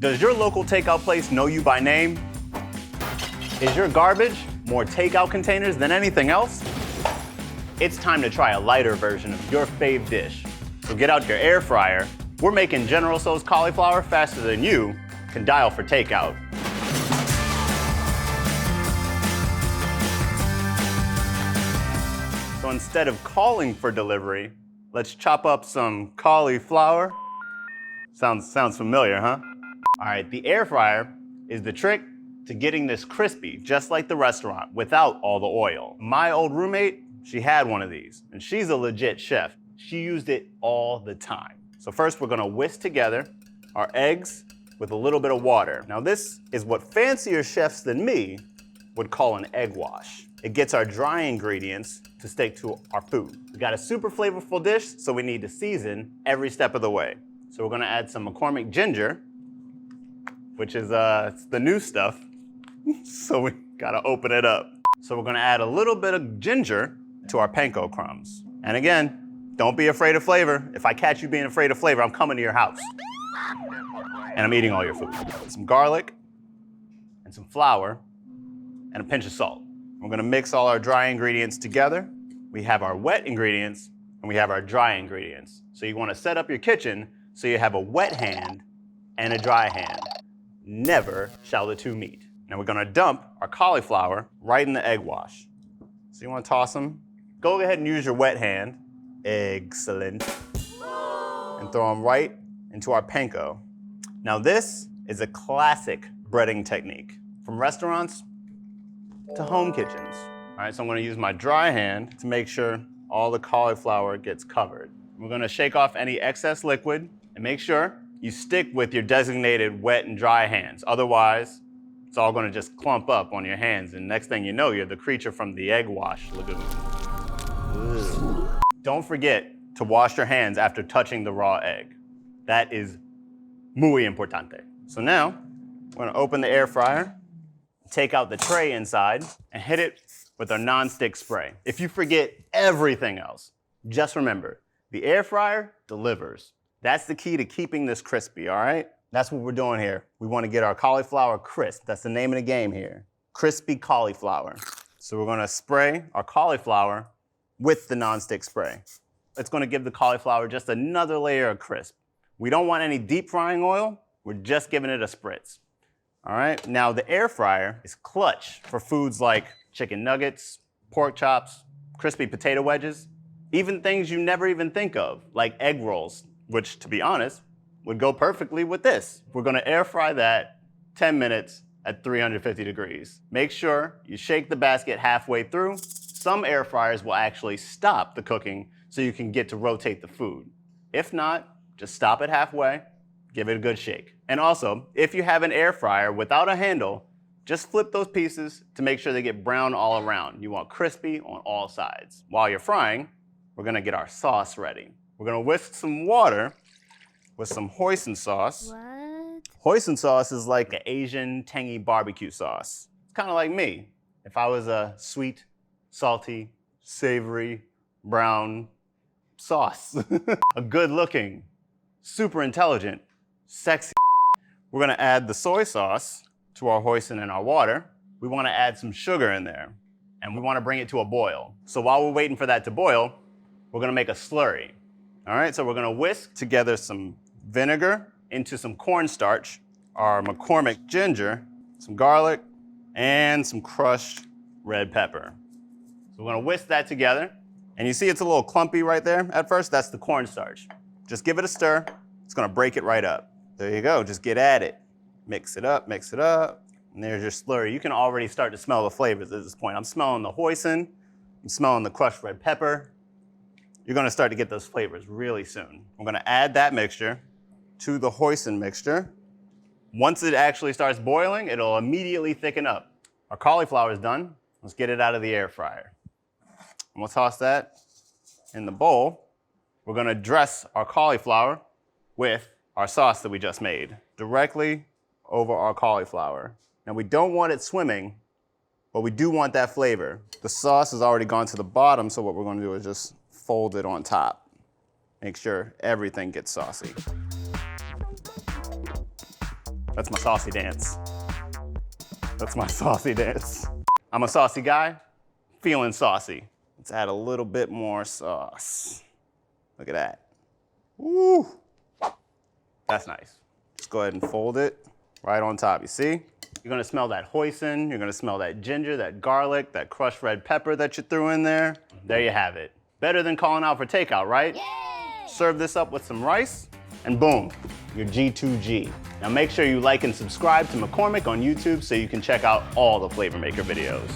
Does your local takeout place know you by name? Is your garbage more takeout containers than anything else? It's time to try a lighter version of your fave dish. So get out your air fryer. We're making General Tso's cauliflower faster than you can dial for takeout. So instead of calling for delivery, let's chop up some cauliflower. Sounds familiar, huh? All right, the air fryer is the trick to getting this crispy, just like the restaurant, without all the oil. My old roommate, she had one of these, and she's a legit chef. She used it all the time. So first we're gonna whisk together our eggs with a little bit of water. Now this is what fancier chefs than me would call an egg wash. It gets our dry ingredients to stick to our food. We got a super flavorful dish, so we need to season every step of the way. So we're gonna add some McCormick ginger, which is it's the new stuff. So we gotta open it up. So we're gonna add a little bit of ginger to our panko crumbs. And again, don't be afraid of flavor. If I catch you being afraid of flavor, I'm coming to your house. And I'm eating all your food. Some garlic, and some flour, and a pinch of salt. We're gonna mix all our dry ingredients together. We have our wet ingredients, and we have our dry ingredients. So you wanna set up your kitchen so you have a wet hand and a dry hand. Never shall the two meet. Now we're gonna dump our cauliflower right in the egg wash. So you wanna toss them. Go ahead and use your wet hand. Excellent. And throw them right into our panko. Now this is a classic breading technique from restaurants to home kitchens. All right, so I'm gonna use my dry hand to make sure all the cauliflower gets covered. We're gonna shake off any excess liquid and make sure you stick with your designated wet and dry hands. Otherwise, it's all gonna just clump up on your hands, and next thing you know, you're the creature from the egg wash lagoon. Ugh. Don't forget to wash your hands after touching the raw egg. That is muy importante. So now, we're gonna open the air fryer, take out the tray inside, and hit it with our non-stick spray. If you forget everything else, just remember, the air fryer delivers. That's the key to keeping this crispy, all right? That's what we're doing here. We wanna get our cauliflower crisp. That's the name of the game here. Crispy cauliflower. So we're gonna spray our cauliflower with the non-stick spray. It's gonna give the cauliflower just another layer of crisp. We don't want any deep frying oil. We're just giving it a spritz. All right, now the air fryer is clutch for foods like chicken nuggets, pork chops, crispy potato wedges, even things you never even think of, like egg rolls, which, to be honest, would go perfectly with this. We're gonna air fry that 10 minutes at 350 degrees. Make sure you shake the basket halfway through. Some air fryers will actually stop the cooking so you can get to rotate the food. If not, just stop it halfway, give it a good shake. And also, if you have an air fryer without a handle, just flip those pieces to make sure they get brown all around. You want crispy on all sides. While you're frying, we're gonna get our sauce ready. We're gonna whisk some water with some hoisin sauce. What? Hoisin sauce is like an Asian tangy barbecue sauce. It's kind of like me. If I was a sweet, salty, savory, brown sauce. A good looking, super intelligent, sexy. We're gonna add the soy sauce to our hoisin and our water. We wanna add some sugar in there, and we wanna bring it to a boil. So while we're waiting for that to boil, we're gonna make a slurry. All right, so we're gonna whisk together some vinegar into some cornstarch, our McCormick ginger, some garlic, and some crushed red pepper. So we're gonna whisk that together. And you see it's a little clumpy right there at first? That's the cornstarch. Just give it a stir. It's gonna break it right up. There you go, just get at it. Mix it up, and there's your slurry. You can already start to smell the flavors at this point. I'm smelling the hoisin, I'm smelling the crushed red pepper. You're gonna start to get those flavors really soon. We're gonna add that mixture to the hoisin mixture. Once it actually starts boiling, it'll immediately thicken up. Our cauliflower is done. Let's get it out of the air fryer. And we'll toss that in the bowl. We're gonna dress our cauliflower with our sauce that we just made directly over our cauliflower. Now we don't want it swimming, but we do want that flavor. The sauce has already gone to the bottom, so what we're gonna do is just fold it on top. Make sure everything gets saucy. That's my saucy dance. That's my saucy dance. I'm a saucy guy, feeling saucy. Let's add a little bit more sauce. Look at that. Woo! That's nice. Just go ahead and fold it right on top, you see? You're gonna smell that hoisin, you're gonna smell that ginger, that garlic, that crushed red pepper that you threw in there. There you have it. Better than calling out for takeout, right? Yay! Serve this up with some rice, and boom, your G2G. Now make sure you like and subscribe to McCormick on YouTube so you can check out all the Flavor Maker videos.